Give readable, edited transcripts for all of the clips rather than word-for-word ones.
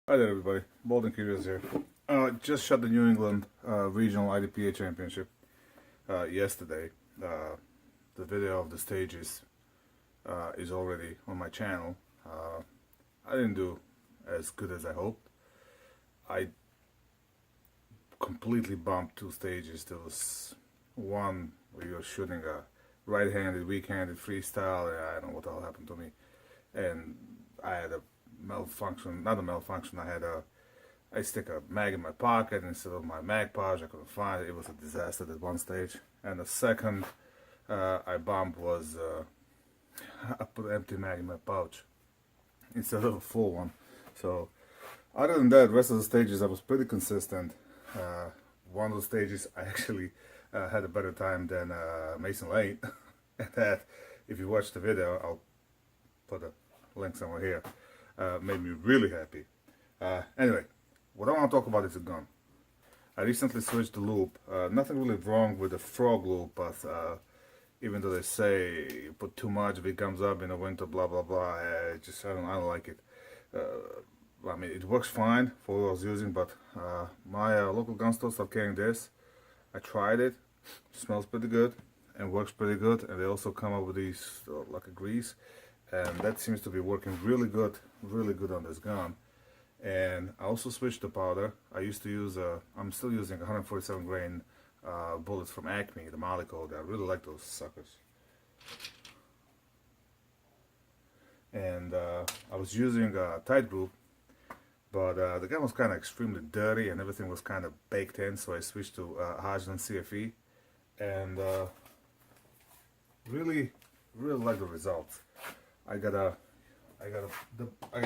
Hi there everybody, Bald&curious here. Just shot the New England Regional IDPA Championship yesterday. The video of the stages is already on my channel. I didn't do as good as I hoped. I completely bumped two stages. There was one where you were shooting a right-handed, weak-handed freestyle, and I don't know what the hell happened to me. And I had a malfunction, not a malfunction, I stick a mag in my pocket instead of my mag pouch. I couldn't find it. It was a disaster at one stage. And the second I bumped was I put an empty mag in my pouch instead of a full one. So other than that, the rest of the stages I was pretty consistent. One of the stages I actually had a better time than Mason Lane. And that, if you watch the video, I'll put a link somewhere here. Made me really happy. Anyway, what I want to talk about is a gun. I recently switched the loop. Nothing really wrong with the frog loop, but even though they say you put too much if it comes up in the winter, blah blah blah, I don't like it. I mean, it works fine for what I was using, but my local gun store started carrying this. I tried it. Smells pretty good and works pretty good, and they also come up with these like a grease, and that seems to be working really good on this gun. And I also switched the powder. I used to use I'm still using 147 grain bullets from ACME, the Molly code. I really like those suckers. And I was using a tight group, but the gun was kind of extremely dirty and everything was kind of baked in, so I switched to Hodgdon CFE, and really like the results. I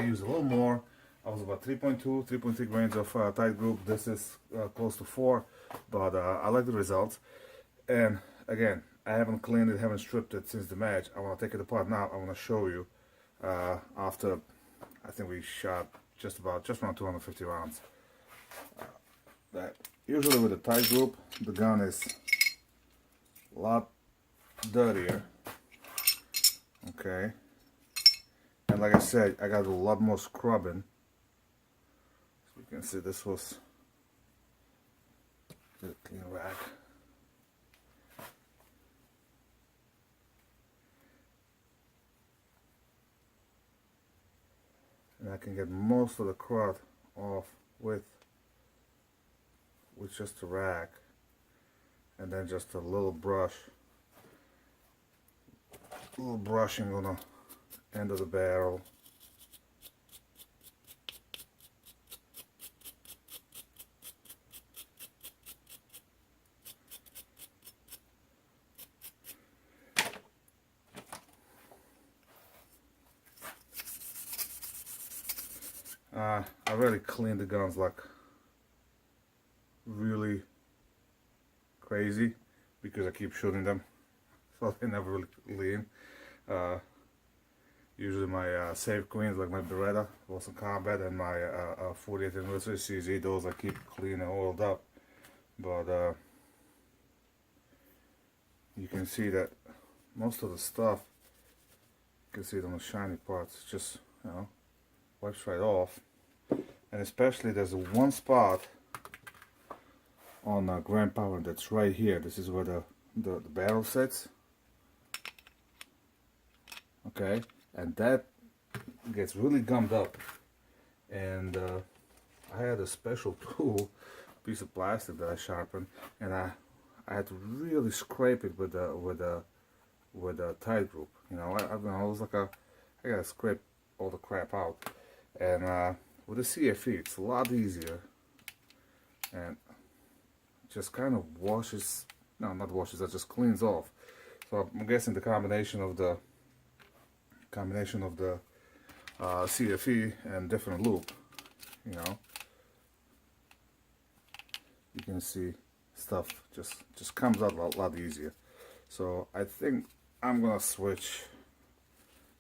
use a little more. I was about 3.3 grains of tight group. This is close to 4, but I like the results. And again, I haven't cleaned it, haven't stripped it since the match. I want to take it apart now. I want to show you after I think we shot just around 250 rounds. That usually with a tight group, the gun is a lot dirtier. Okay. And like I said, I got a lot more scrubbing. So you can see this was a clean rack. And I can get most of the crud off with just a rack, and then just a little brushing on the end of the barrel. I really clean the guns like really crazy because I keep shooting them, so they never really lean. Usually my safe queens, like my Beretta, Boston Combat, and my 40th anniversary CZ, those I keep clean and oiled up. But you can see that most of the stuff, you can see it on the shiny parts, just, you know, wipes right off. And especially there's one spot on Grand Power that's right here. This is where the barrel sits. Okay, and that gets really gummed up. And I had a special tool, piece of plastic that I sharpened, and I had to really scrape it with a tight group. You know, I was like I gotta scrape all the crap out. And with the CFE, it's a lot easier, and just kind of washes, no, not washes, that just cleans off. So I'm guessing the combination of the CFE and different loop, you know, you can see stuff just comes out a lot easier. So I think I'm gonna switch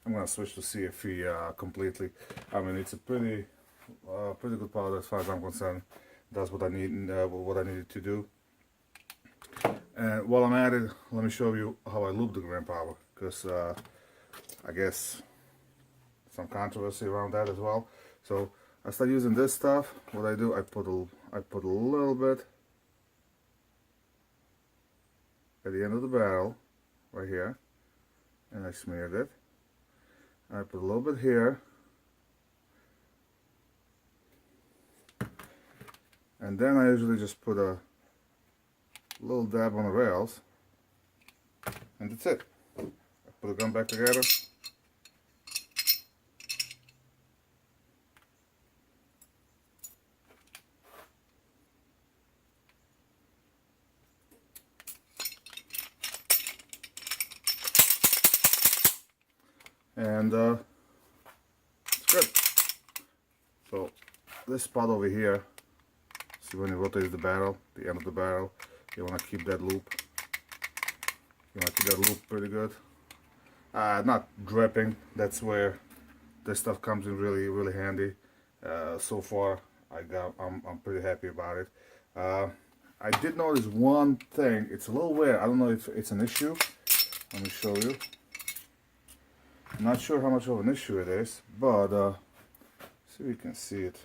to CFE completely. I mean, it's a pretty good powder as far as I'm concerned. That's what I need, what I needed to do. And while I'm at it, let me show you how I loop the Grand Power, because I guess some controversy around that as well. So I start using this stuff. What I do, I put a little bit at the end of the barrel, right here, and I smeared it. I put a little bit here, and then I usually just put a little dab on the rails, and that's it. I put the gun back together. And it's good. So this spot over here, see when you rotate the barrel, the end of the barrel, you want to keep that loop. You want to keep that loop pretty good. Not dripping. That's where this stuff comes in really handy. So far, I'm pretty happy about it. I did notice one thing. It's a little weird. I don't know if it's an issue. Let me show you. I'm not sure how much of an issue it is, but see if you can see it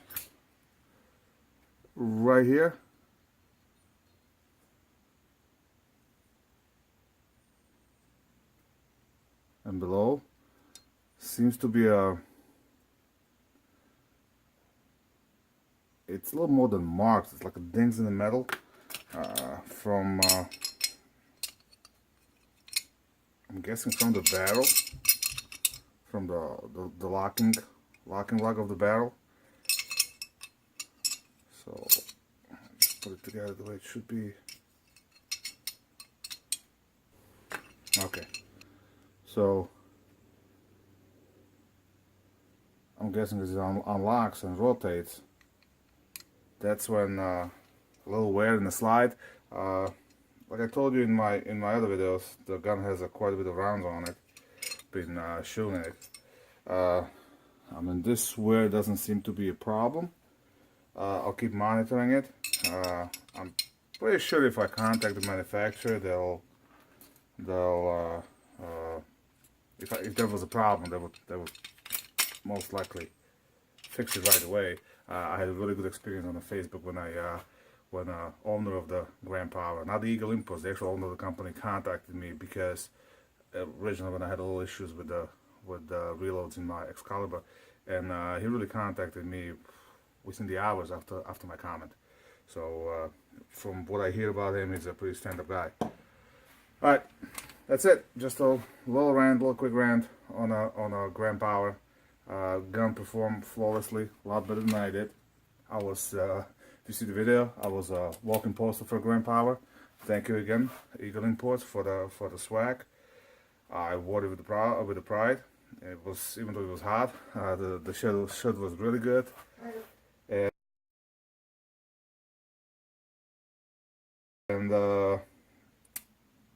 right here. And below seems to be it's a little more than marks. It's like a dings in the metal from I'm guessing from the barrel, from the locking lug of the barrel. So just put it together the way it should be. Okay, so I'm guessing as it unlocks and rotates, that's when a little wear in the slide. Like I told you in my other videos, the gun has quite a bit of rounds on it. Been shooting it. I mean, this wear doesn't seem to be a problem. I'll keep monitoring it. I'm pretty sure if I contact the manufacturer, they'll if there was a problem, they would most likely fix it right away. I had a really good experience on the Facebook when owner of the Grand Power, not the Eagle Impulse, the actual owner of the company, contacted me because originally when I had a little issues with the reloads in my Excalibur, and he really contacted me within the hours after my comment. So from what I hear about him, he's a pretty stand-up guy. All right, that's it. Just a little quick rant on a Grand Power. Gun performed flawlessly, a lot better than I did. I was, if you see the video, I was a walking poster for Grand Power. Thank you again, Eagle Imports, for the swag. I wore it with the pride. It was, even though it was hot, the shirt was really good. And I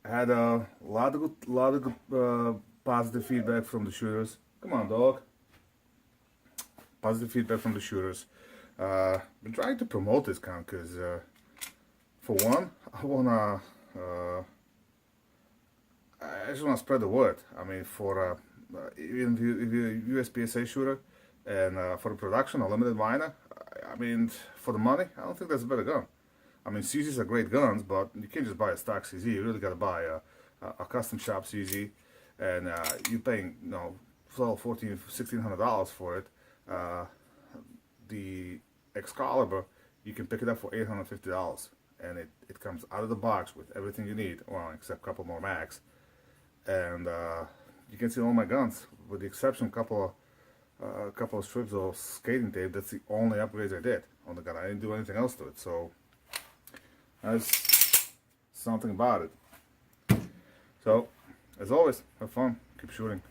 had a lot of good positive feedback from the shooters. Come on, dog. Positive feedback from the shooters. Been trying to promote this gun because, for one, I just want to spread the word. I mean, for even if you're a USPSA shooter, and for the production, a limited minor, I mean, for the money, I don't think that's a better gun. I mean, CZs are great guns, but you can't just buy a stock CZ. You really got to buy a custom shop CZ, and you're paying, $1,200, $1,400, $1,600 for it. The Excalibur, you can pick it up for $850, and it comes out of the box with everything you need, well, except a couple more mags. And you can see all my guns, with the exception a couple of strips of skating tape. That's the only upgrades I did on the gun. I didn't do anything else to it, so that's something about it. So, as always, have fun, keep shooting.